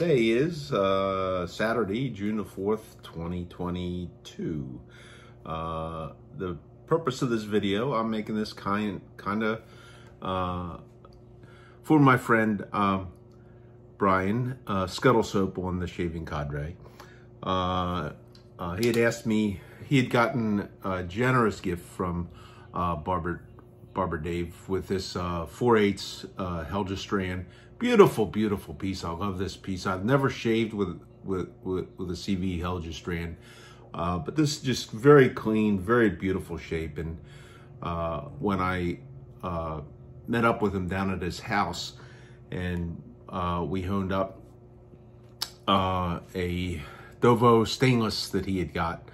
Today is Saturday, June the 4th, 2022. The purpose of this video, I'm making this kind of for my friend Brian, Scuttlesoap on the Shaving Cadre. He had asked me, he had gotten a generous gift from Barber Dave with this 4/8 Heiljestrand. Beautiful, beautiful piece. I love this piece. I've never shaved with a CV Heiljestrand, but this is just very clean, very beautiful shape. And when I met up with him down at his house, and we honed up a Dovo stainless that he had got,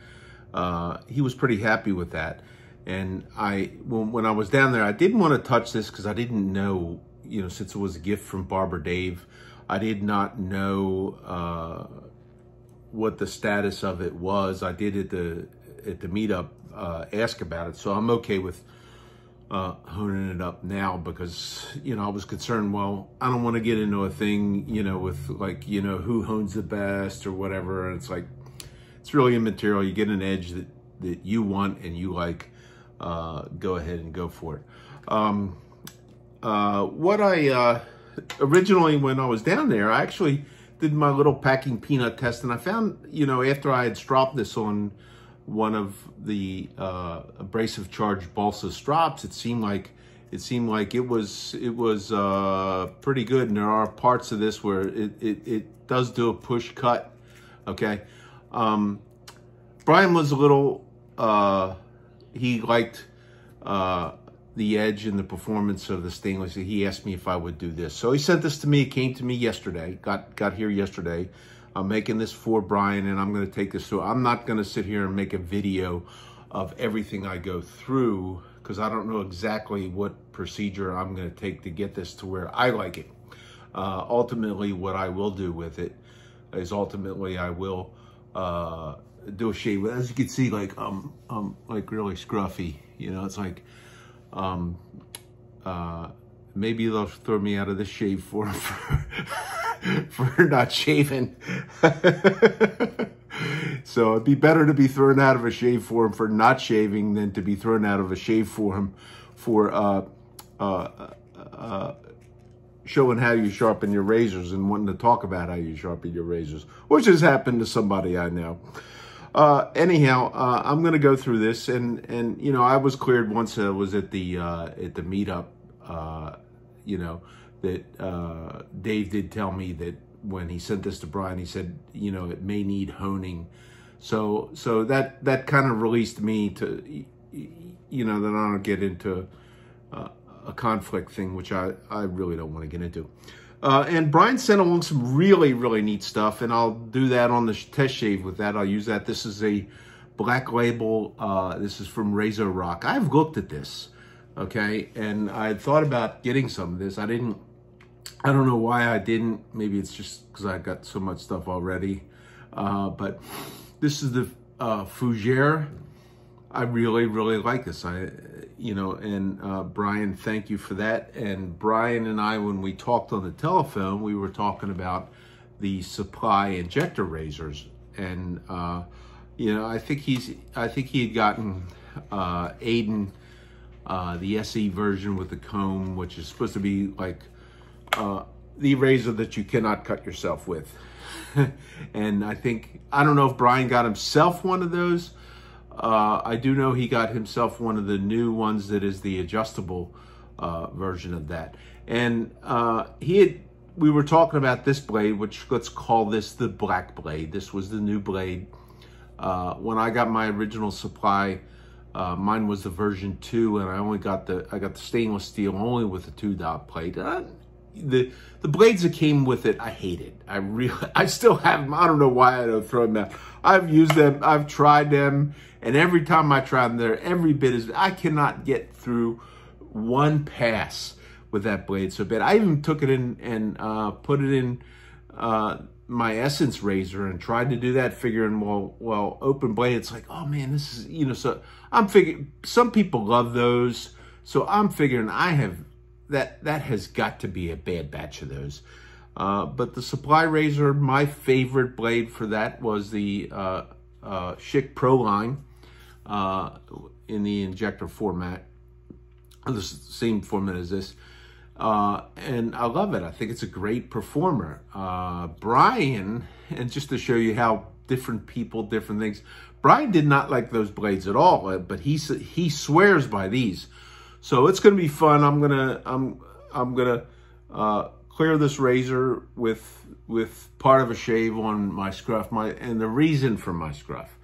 he was pretty happy with that. And when I was down there, I didn't want to touch this because I didn't know, you know, since it was a gift from Barber Dave, I did not know what the status of it was. I did at the meetup ask about it, so I'm okay with honing it up now because, you know, I was concerned, well, I don't want to get into a thing, you know, with like, you know, who hones the best or whatever. And it's like, it's really immaterial. You get an edge that you want and you like, go ahead and go for it. What I originally, when I was down there, I actually did my little packing peanut test, and I found, you know, after I had stropped this on one of the abrasive charged balsa strops, it seemed like it was pretty good. And there are parts of this where it does do a push cut. Okay, Brian was a little he liked the edge and the performance of the stainless. He asked me if I would do this. So he sent this to me. It came to me yesterday, got here yesterday. I'm making this for Brian, and I'm going to take this through. I'm not going to sit here and make a video of everything I go through because I don't know exactly what procedure I'm going to take to get this to where I like it. Ultimately, what I will do with it is ultimately I will do a shave. As you can see, like I'm like really scruffy. You know, it's like maybe they'll throw me out of the shave form for not shaving. So it'd be better to be thrown out of a shave form for not shaving than to be thrown out of a shave form for showing how you sharpen your razors and wanting to talk about how you sharpen your razors, which has happened to somebody I know. Anyhow, I'm going to go through this, and you know, I was cleared once I was at the meetup, you know, that Dave did tell me that when he sent this to Brian, he said, you know, it may need honing. So that kind of released me to, you know, that I don't get into a conflict thing, which I really don't want to get into. And Brian sent along some really, really neat stuff, and I'll do that on the test shave with that. I'll use that. This is a Black Label. This is from Razor Rock. I've looked at this, okay, and I thought about getting some of this. I don't know why I didn't. Maybe it's just because I got so much stuff already. But this is the Fougere. I really, really like this. You know, and Brian, thank you for that. And Brian and I, when we talked on the telephone, we were talking about the supply injector razors, and you know, I think he had gotten Aiden the SE version with the comb, which is supposed to be like the razor that you cannot cut yourself with. And I don't know if Brian got himself one of those. I do know he got himself one of the new ones that is the adjustable version of that. And we were talking about this blade, which let's call this the black blade. This was the new blade. When I got my original supply, mine was the version 2, and I only got the stainless steel only with the 2-dot plate. The blades that came with it, I hated. I still have them. I don't know why I don't throw them out. I've used them. I've tried them. And every time I try them, they're every bit as, I cannot get through one pass with that blade so bad. I even took it in and put it in my Essence razor and tried to do that, figuring, well, open blade, it's like, oh man, this is, you know, so I'm figuring, some people love those. So I'm figuring I have, that has got to be a bad batch of those. But the supply razor, my favorite blade for that was the Schick Pro line in the injector format, the same format as this. And I love it. I think it's a great performer. Brian, and just to show you how different people, different things, Brian did not like those blades at all, but he swears by these. So it's going to be fun. I'm gonna clear this razor with part of a shave on my scruff. And the reason for my scruff,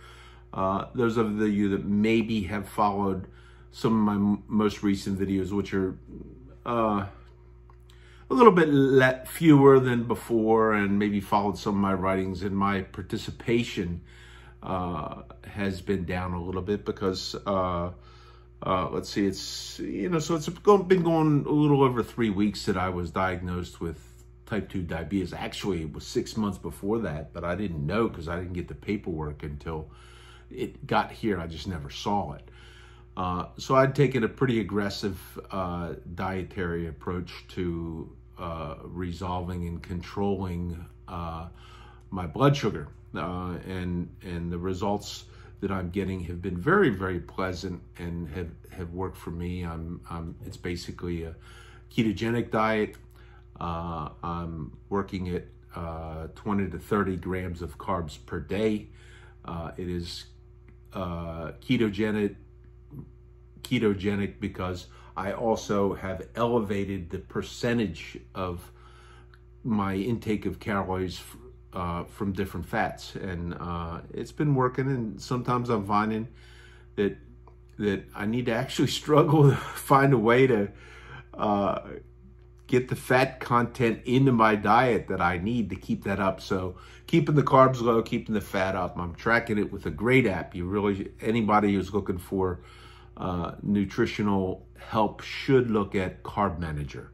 those of you that maybe have followed some of my most recent videos, which are a little bit fewer than before, and maybe followed some of my writings, and my participation has been down a little bit because let's see, it's so it's been going a little over 3 weeks that I was diagnosed with type 2 diabetes. Actually, it was 6 months before that, but I didn't know because I didn't get the paperwork until it got here. I just never saw it. So I'd taken a pretty aggressive dietary approach to resolving and controlling my blood sugar, and the results that I'm getting have been very, very pleasant and have worked for me. It's basically a ketogenic diet. I'm working at 20 to 30 grams of carbs per day. It is ketogenic because I also have elevated the percentage of my intake of calories from different fats, and it's been working. And sometimes I'm finding that I need to actually struggle to find a way to get the fat content into my diet that I need to keep that up. So keeping the carbs low, keeping the fat up. I'm tracking it with a great app. Anybody who's looking for nutritional help should look at Carb Manager.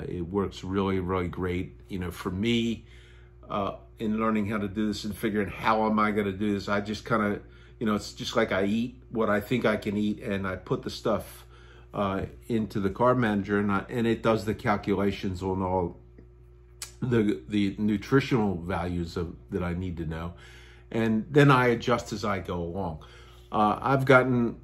It works really, really great. For me, in learning how to do this and figuring how am I going to do this, I just kind of, it's just like I eat what I think I can eat, and I put the stuff into the Carb Manager, and it does the calculations on all the nutritional values that I need to know, and then I adjust as I go along. I've gotten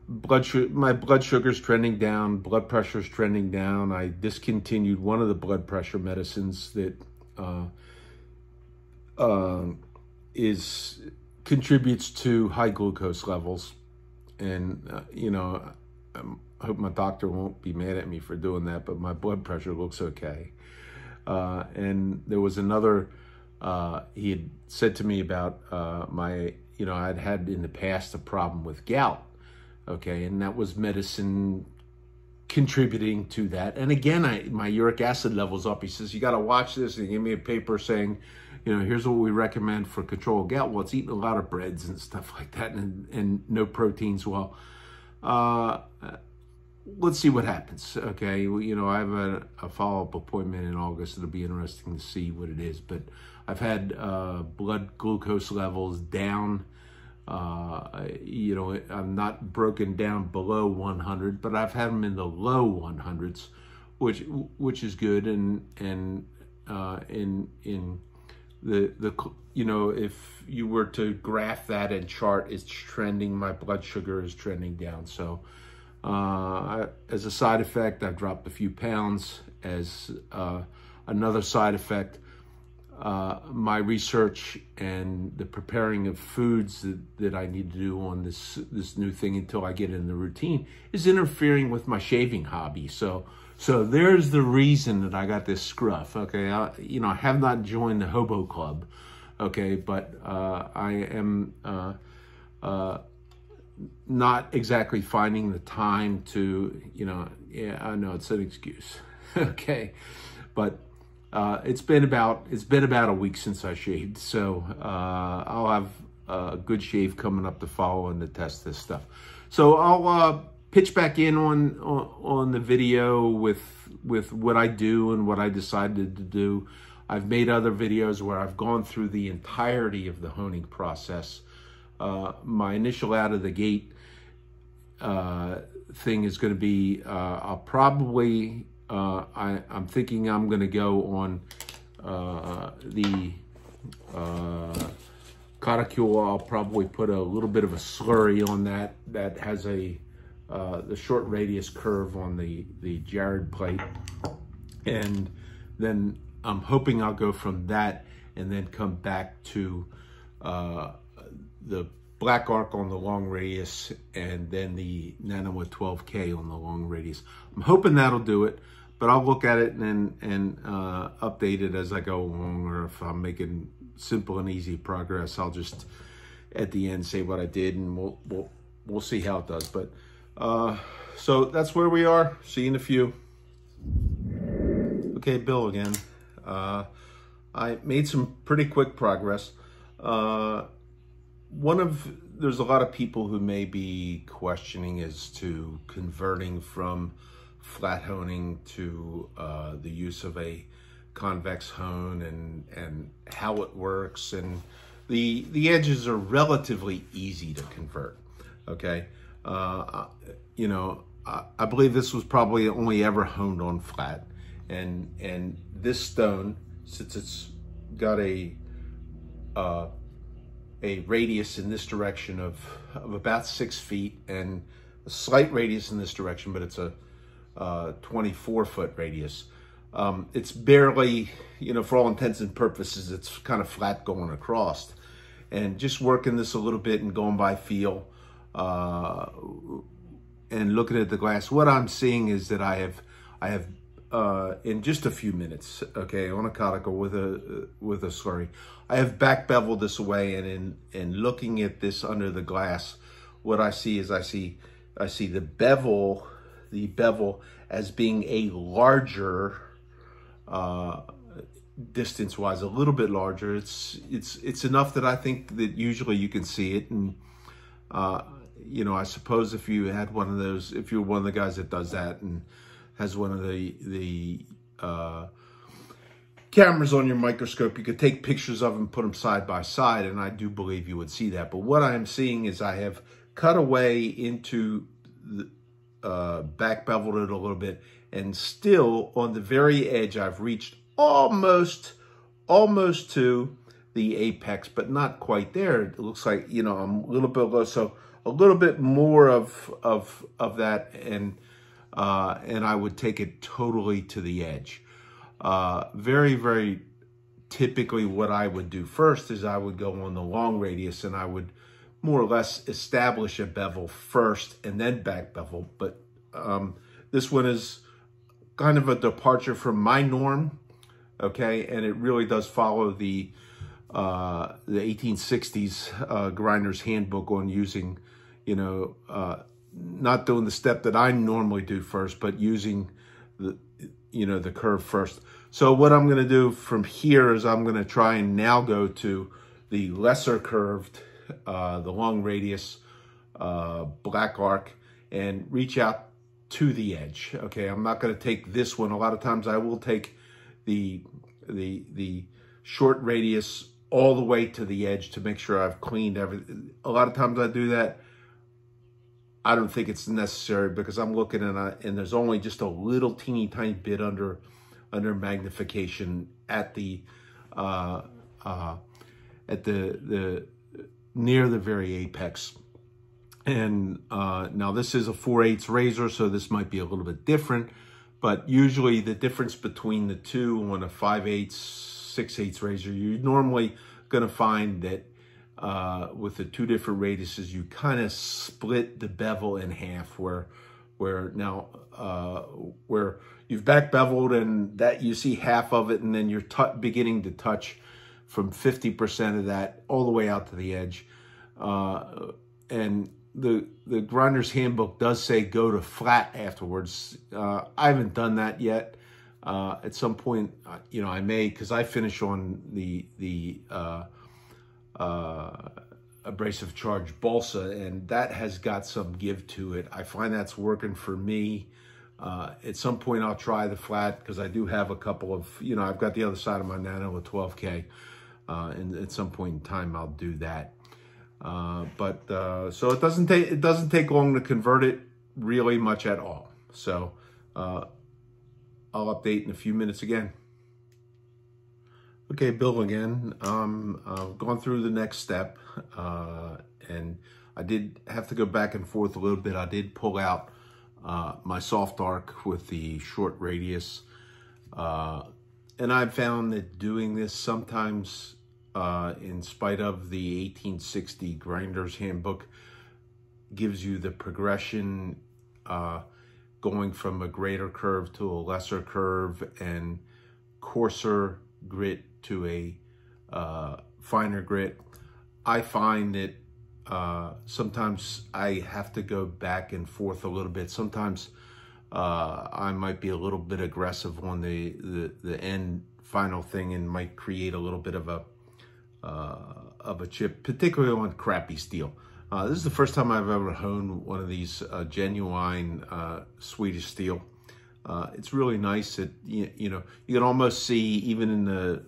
my blood sugar's trending down, blood pressure's trending down. I discontinued one of the blood pressure medicines that contributes to high glucose levels, and I hope my doctor won't be mad at me for doing that, but my blood pressure looks okay. And there was another, he had said to me about I'd had in the past a problem with gout, okay, and that was medicine contributing to that. And again, my uric acid level's up. He says, you got to watch this, and he gave me a paper saying, here's what we recommend for control of gout. Well, it's eating a lot of breads and stuff like that, and no proteins. Well, let's see what happens, okay? I have a follow-up appointment in August. It'll be interesting to see what it is, but I've had blood glucose levels down. I'm not broken down below 100, but I've had them in the low 100s, which is good. And in the if you were to graph that and chart, it's trending. My blood sugar is trending down. So as a side effect, I've dropped a few pounds. As another side effect, my research and the preparing of foods that I need to do on this new thing until I get in the routine is interfering with my shaving hobby. So there's the reason that I got this scruff. Okay, I have not joined the Hobo Club. Okay, but I am not exactly finding the time to, yeah, I know it's an excuse. Okay, but it's been about a week since I shaved, so I'll have a good shave coming up to follow and to test this stuff. So I'll pitch back in on the video with what I do and what I decided to do. I've made other videos where I've gone through the entirety of the honing process. My initial out of the gate thing is going to be, I'll probably, I'm thinking I'm going to go on the Coticule, I'll probably put a little bit of a slurry on that. That has a the short radius curve on the Jared plate. And then I'm hoping I'll go from that and then come back to the black arc on the long radius and then the Nano with 12K on the long radius. I'm hoping that'll do it, but I'll look at it and update it as I go along, or if I'm making simple and easy progress, I'll just at the end say what I did, and we'll see how it does. But so that's where we are. See you in a few. Okay, Bill again. I made some pretty quick progress. There's a lot of people who may be questioning as to converting from flat honing to the use of a convex hone and how it works. And the edges are relatively easy to convert, okay? You know, I believe this was probably only ever honed on flat. And this stone, since it's got a radius in this direction of about 6 feet and a slight radius in this direction, but it's a 24-foot radius. It's barely, you know, for all intents and purposes, it's kind of flat going across. And just working this a little bit and going by feel and looking at the glass, what I'm seeing is that I have in just a few minutes, okay, on a conical with a slurry, I have back beveled this away, and in looking at this under the glass, what I see is I see the bevel as being a larger distance-wise, a little bit larger. It's enough that I think that usually you can see it. And you know, I suppose if you had one of those, if you're one of the guys that does that and has one of the cameras on your microscope, you could take pictures of them, put them side by side, and I do believe you would see that. But what I'm seeing is I have cut away into the back beveled it a little bit, and still on the very edge I've reached almost to the apex, but not quite there. It looks like, you know, I'm a little bit low, so a little bit more of that, and I would take it totally to the edge. Very, very typically what I would do first is I would go on the long radius, and I would more or less establish a bevel first and then back bevel. But this one is kind of a departure from my norm, okay? And it really does follow the 1860s grinder's handbook on using, you know, not doing the step that I normally do first, but using the, you know, the curve first. So what I'm going to do from here is I'm going to try and now go to the lesser curved, the long radius, black arc, and reach out to the edge. Okay, I'm not going to take this one. A lot of times I will take the short radius all the way to the edge to make sure I've cleaned everything. A lot of times I do that. I don't think it's necessary because I'm looking and there's only just a little teeny tiny bit under magnification at the near the very apex. And now this is a 4/8 razor, so this might be a little bit different, but usually the difference between the two on a 5/8, 6/8 razor, you're normally going to find that with the two different radiuses, you kind of split the bevel in half, where you've back beveled and that you see half of it, and then you're beginning to touch from 50% of that all the way out to the edge. And the grinder's handbook does say go to flat afterwards. I haven't done that yet. At some point, you know, I may, because I finish on the abrasive charge balsa, and that has got some give to it. I find that's working for me. At some point I'll try the flat, because I do have a couple of, you know, I've got the other side of my Nano with 12K, and at some point in time I'll do that. So it doesn't take long to convert it, really much at all. So I'll update in a few minutes again. Okay, Bill again. Going through the next step, and I did have to go back and forth a little bit. I did pull out my soft arc with the short radius, and I found that doing this sometimes, in spite of the 1860 Grinder's Handbook, gives you the progression going from a greater curve to a lesser curve and coarser grit to a finer grit. I find that sometimes I have to go back and forth a little bit. Sometimes I might be a little bit aggressive on the end final thing and might create a little bit of a chip, particularly on crappy steel. This is the first time I've ever honed one of these genuine Swedish steel. It's really nice. You know, you can almost see, even in the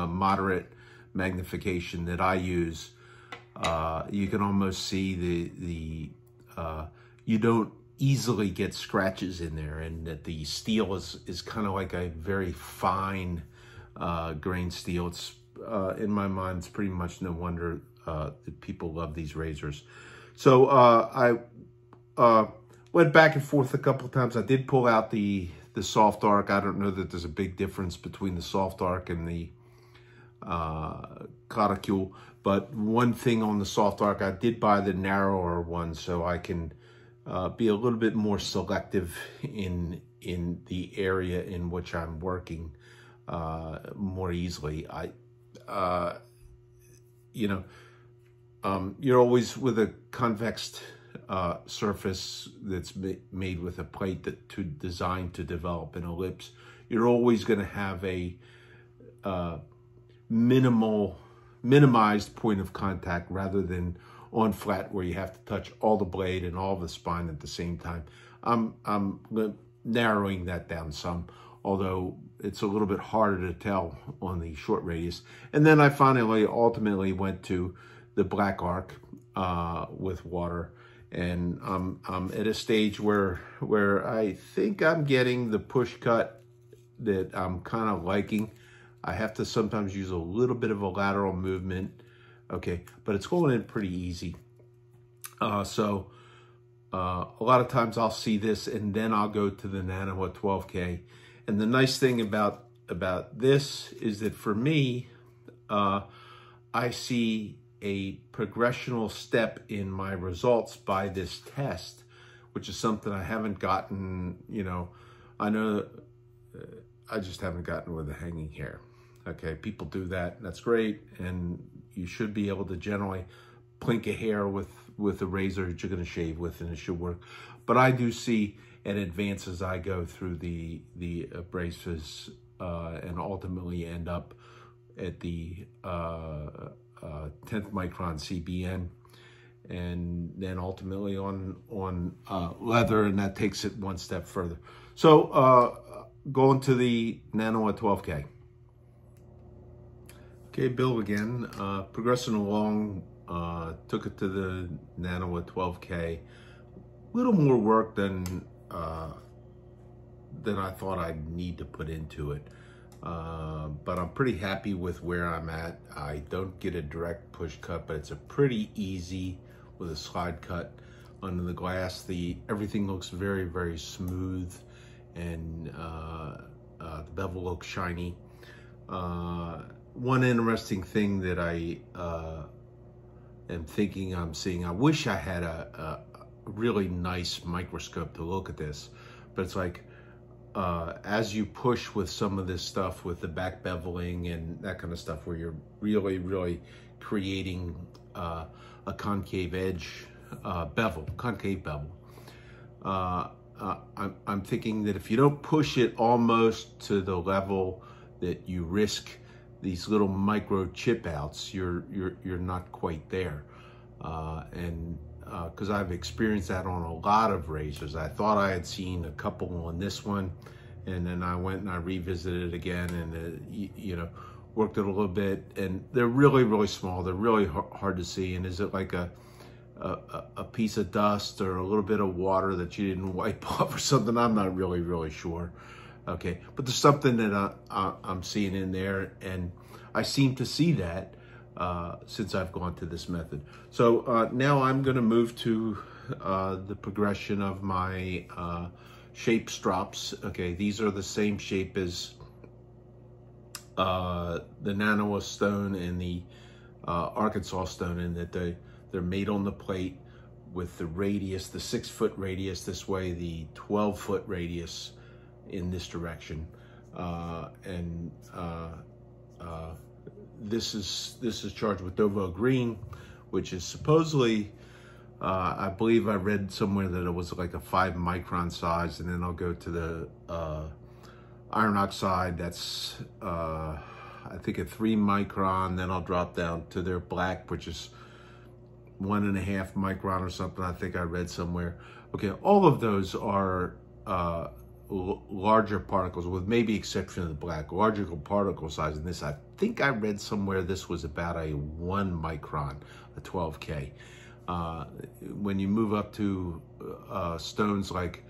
moderate magnification that I use, you can almost see you don't easily get scratches in there, and that the steel is kind of like a very fine grain steel. It's in my mind, it's pretty much no wonder that people love these razors. So I went back and forth a couple of times. I did pull out the soft arc. I don't know that there's a big difference between the soft arc and the Cladocule, but one thing on the soft arc, I did buy the narrower one so I can be a little bit more selective in the area in which I'm working more easily. You know, you're always with a convex surface that's made with a plate designed to develop an ellipse. You're always going to have a minimized point of contact rather than on flat where you have to touch all the blade and all the spine at the same time. I'm narrowing that down some, although it's a little bit harder to tell on the short radius. And then I finally ultimately went to the black arc with water, and I'm at a stage where I think I'm getting the push cut that I'm kind of liking. I have to sometimes use a little bit of a lateral movement, okay, but it's going in pretty easy. So a lot of times I'll see this and then I'll go to the Nano at 12K. And the nice thing about this is that for me, I see a progressional step in my results by this test, which is something I haven't gotten, you know, I know I just haven't gotten with the hanging hair. Okay, people do that, that's great, and you should be able to generally plink a hair with a razor that you're gonna shave with, and it should work. But I do see an advance as I go through the abrasives and ultimately end up at the 10th micron CBN, and then ultimately on leather, and that takes it one step further. So going to the Nano at 12K. Okay, Bill again, progressing along, took it to the Nano at 12K. Little more work than I thought I'd need to put into it. But I'm pretty happy with where I'm at. I don't get a direct push cut, but it's a pretty easy with a slide cut under the glass. Everything looks very, very smooth, and the bevel looks shiny. One interesting thing that I am thinking I'm seeing, I wish I had a really nice microscope to look at this, but it's like, as you push with some of this stuff with the back beveling and that kind of stuff, where you're really, really creating a concave edge concave bevel. I'm thinking that if you don't push it almost to the level that you risk these little micro chip outs, you're not quite there. Because I've experienced that on a lot of razors. I thought I had seen a couple on this one, and then I went and I revisited it again, and you know, worked it a little bit, and they're really, really small. They're really hard to see. And is it like a piece of dust or a little bit of water that you didn't wipe off or something? I'm not really sure. Okay, but there's something that I'm seeing in there, and I seem to see that since I've gone to this method. So now I'm going to move to the progression of my shape strops. Okay, these are the same shape as the Nanawa stone and the Arkansas stone, in that they're made on the plate with the radius, the 6-foot radius this way, the 12-foot radius in this direction, this is charged with Dovo green, which is supposedly, I believe I read somewhere that it was like a 5-micron size, and then I'll go to the iron oxide, that's I think a 3-micron, then I'll drop down to their black, which is 1.5 micron or something, I think I read somewhere. Okay, all of those are larger particles, with maybe exception of the black, larger particle size. And this, I think I read somewhere, this was about a 1 micron, a 12K. When you move up to stones like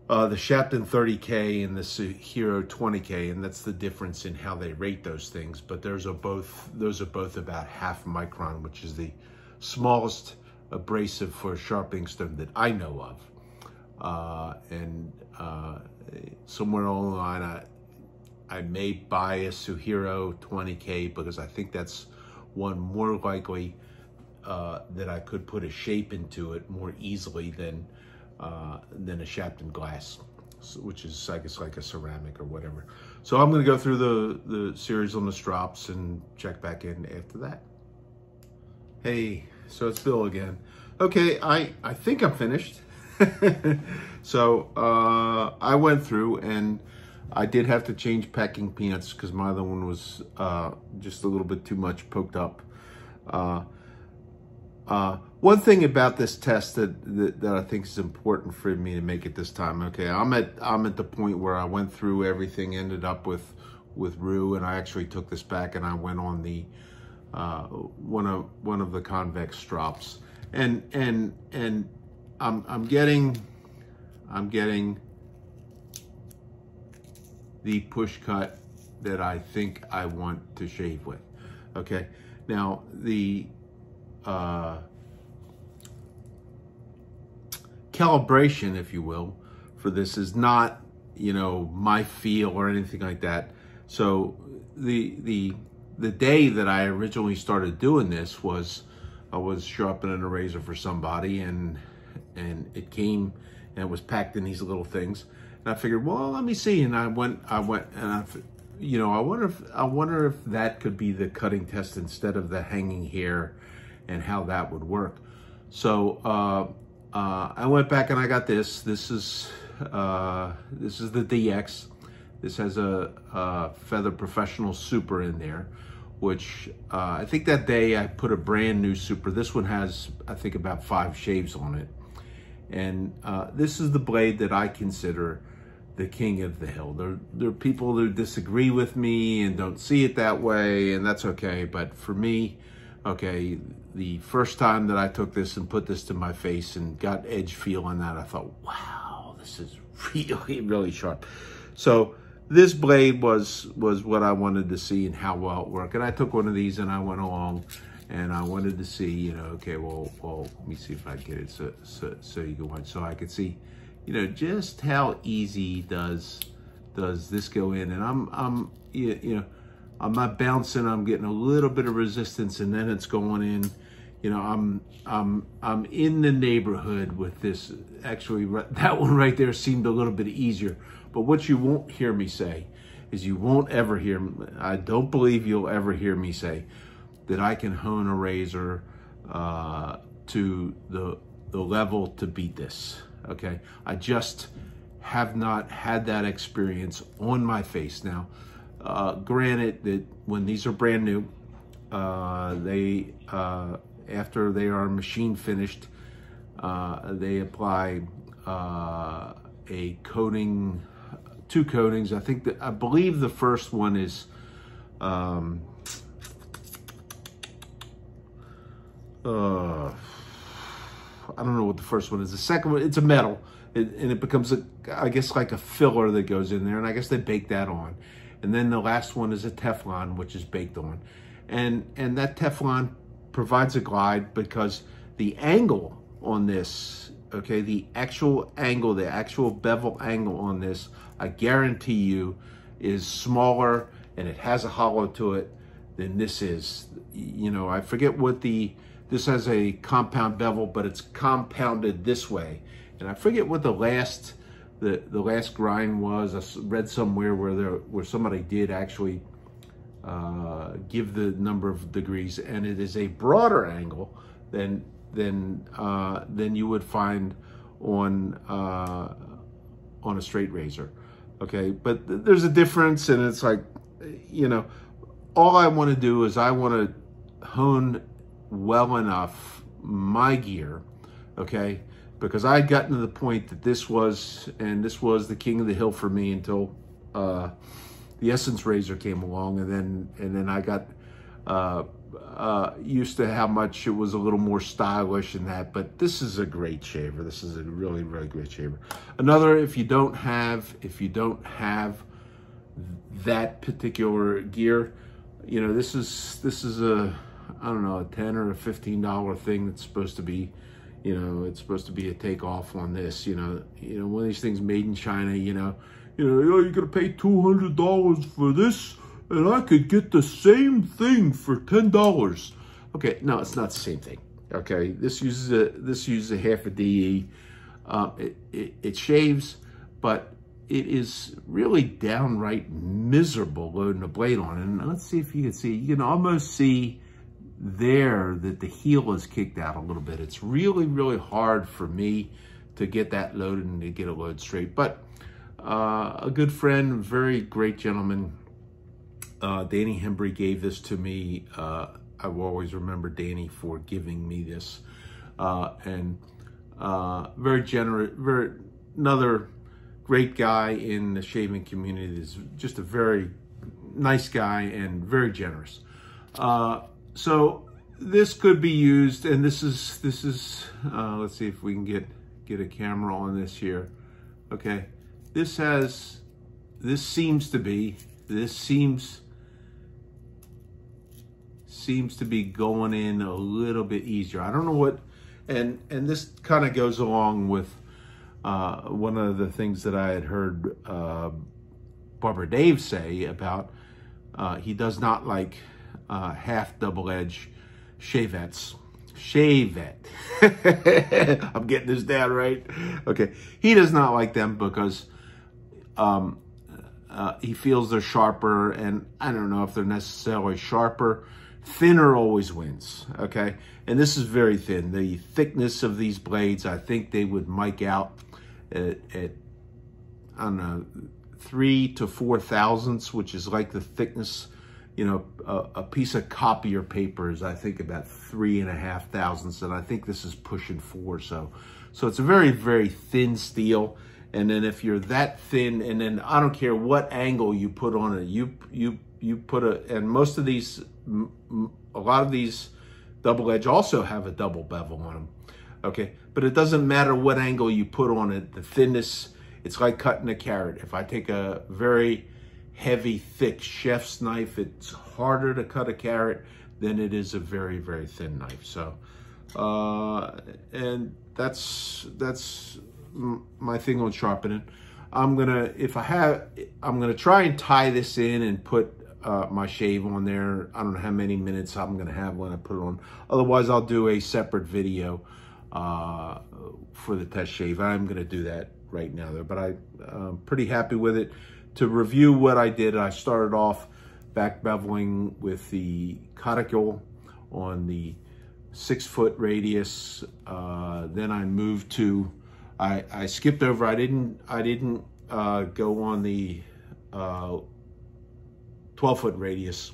the Shapton 30K and the Hero 20K, and that's the difference in how they rate those things. But those are both about 0.5 micron, which is the smallest abrasive for a sharpening stone that I know of. Somewhere along the line, I may buy a Suhiro 20K, because I think that's one more likely that I could put a shape into it more easily than a Shapton glass, which is, I guess, like a ceramic or whatever. So I'm going to go through the series on the strops and check back in after that. Hey, so it's Bill again. Okay, I think I'm finished. So I went through, and I did have to change packing peanuts because my other one was just a little bit too much poked up. One thing about this test that I think is important for me to make it this time. Okay, I'm at the point where I went through everything, ended up with Rue, and I actually took this back and I went on the one of the convex strops, and I'm getting the push cut that I think I want to shave with. Okay, now the calibration, if you will, for this is not, my feel or anything like that. So the day that I originally started doing this was, I was sharpening a razor for somebody, and it came and it was packed in these little things, and I figured, well, let me see, and I went and I wonder if that could be the cutting test instead of the hanging hair, and how that would work. So I went back and I got this. This is the DX. This has a Feather Professional Super in there, which I think that day I put a brand new Super. This one has, I think, about 5 shaves on it. And this is the blade that I consider the king of the hill. There are people who disagree with me and don't see it that way, and that's okay. But for me, okay, the first time that I took this and put this to my face and got edge feel on that, I thought, wow, this is really, really sharp. So this blade was what I wanted to see and how well it worked. And I took one of these and I went along, and I wanted to see, okay, well, let me see if I get it so you can watch, so I could see, just how easy does this go in. And I'm not bouncing, I'm getting a little bit of resistance, and then it's going in. I'm in the neighborhood with this. Actually, that one right there seemed a little bit easier. But what you won't hear me say is, you won't ever hear, I don't believe you'll ever hear me say that I can hone a razor to the level to beat this, okay? I just have not had that experience on my face. Now, granted that when these are brand new, they after they are machine finished, they apply a coating, 2 coatings. I believe the first one is I don't know what the first one is. The second one, it's a metal, and it becomes I guess like a filler that goes in there, and I guess they bake that on. And then the last one is a Teflon, which is baked on. And that Teflon provides a glide because the angle on this, okay, the actual angle, the actual bevel angle on this, I guarantee you is smaller, and it has a hollow to it than this is. You know, I forget what this has a compound bevel, but it's compounded this way. And I forget what the last grind was. I read somewhere where somebody did actually give the number of degrees, and it is a broader angle than you would find on a straight razor. Okay, but there's a difference, and it's like, you know, all I want to do is I want to hone well enough my gear, okay, because I had gotten to the point that this was the king of the hill for me until the Essence razor came along, and then I got used to how much it was a little more stylish and that. But this is a great shaver. This is a really, really great shaver. Another, if you don't have that particular gear, you know, this is a, I don't know, a $10 or a $15 thing that's supposed to be, you know, it's supposed to be a takeoff on this. You know, one of these things made in China. Oh, you're gonna pay $200 for this, and I could get the same thing for $10. Okay, no, it's not the same thing. Okay, this uses a half a DE. It shaves, but it is really downright miserable loading a blade on. And let's see if you can see. You can almost see there that the heel is kicked out a little bit. It's really, really hard for me to get that loaded and to get it loaded straight. But a good friend, very great gentleman, Danny Hembry, gave this to me. I will always remember Danny for giving me this. And very generous, another great guy in the shaving community. Is just a very nice guy and very generous. So this could be used, and this is let's see if we can get a camera on this here. Okay, this seems to be going in a little bit easier. I don't know what, and this kind of goes along with one of the things that I had heard Barber Dave say about he does not like half double-edge shavettes. I'm getting this down right. Okay, he does not like them because he feels they're sharper, and I don't know if they're necessarily sharper. Thinner always wins, okay? And this is very thin. The thickness of these blades, I think they would mic out at I don't know, 3 to 4 thousandths, which is like the thickness, you know, a piece of copier paper is, I think, about 3.5 thousandths, and I think this is pushing 4. So it's a very, very thin steel. And then if you're that thin, and then I don't care what angle you put on it, you put and most of these, a lot of these double edge also have a double bevel on them. Okay, but it doesn't matter what angle you put on it, the thinness, it's like cutting a carrot. If I take a very heavy, thick chef's knife, it's harder to cut a carrot than it is a very, very thin knife. So, and that's my thing on sharpening. I'm gonna try and tie this in and put my shave on there. I don't know how many minutes I'm gonna have when I put it on. Otherwise, I'll do a separate video for the test shave. I'm gonna do that right now though, but I'm pretty happy with it. To review what I did, I started off back beveling with the cuticle on the 6-foot radius. Then I moved to, I skipped over, I didn't go on the 12-foot radius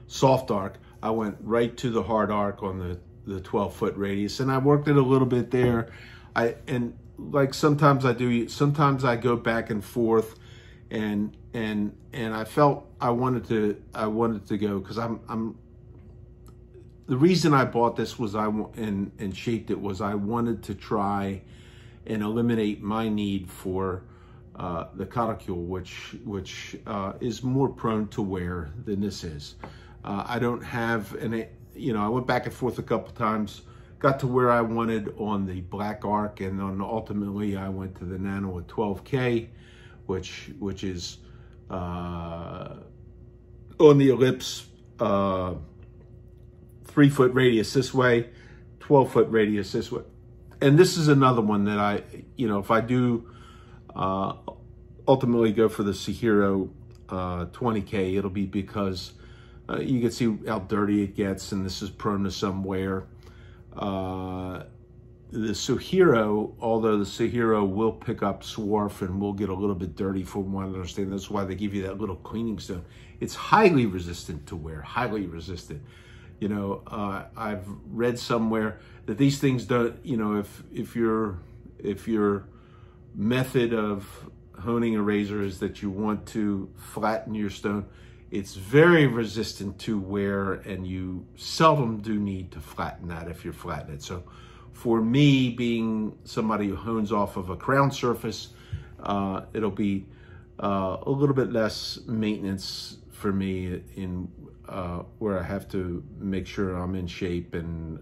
soft arc. I went right to the hard arc on the 12-foot radius, and I worked it a little bit there. And like sometimes I go back and forth, and I felt I wanted to go, because the reason I bought this was and shaped it was I wanted to try and eliminate my need for the cuticule, which is more prone to wear than this is. I don't have, I went back and forth a couple times, got to where I wanted on the Black Arc, and then ultimately I went to the Nano with 12K, which is on the ellipse, 3-foot radius this way, 12-foot radius this way. And this is another one that I, if I do ultimately go for the Sahiro 20K, it'll be because you can see how dirty it gets, and this is prone to some wear. The Sahiro, although the Sahiro will pick up swarf and will get a little bit dirty from what I understand, that's why they give you that little cleaning stone. It's highly resistant to wear, highly resistant. I've read somewhere that these things don't, if your method of honing a razor is that you want to flatten your stone, it's very resistant to wear, and you seldom do need to flatten that if you're flattening it. So for me, being somebody who hones off of a crown surface, it'll be a little bit less maintenance for me in where I have to make sure I'm in shape and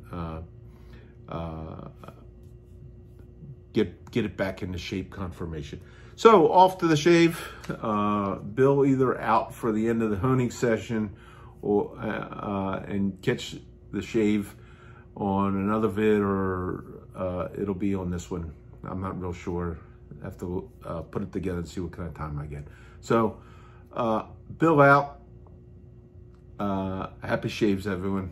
get it back into shape conformation. So off to the shave. Bill either out for the end of the honing session, or and catch the shave on another vid, or it'll be on this one. I'm not real sure. I have to put it together and see what kind of time I get. So Bill out. Happy shaves, everyone.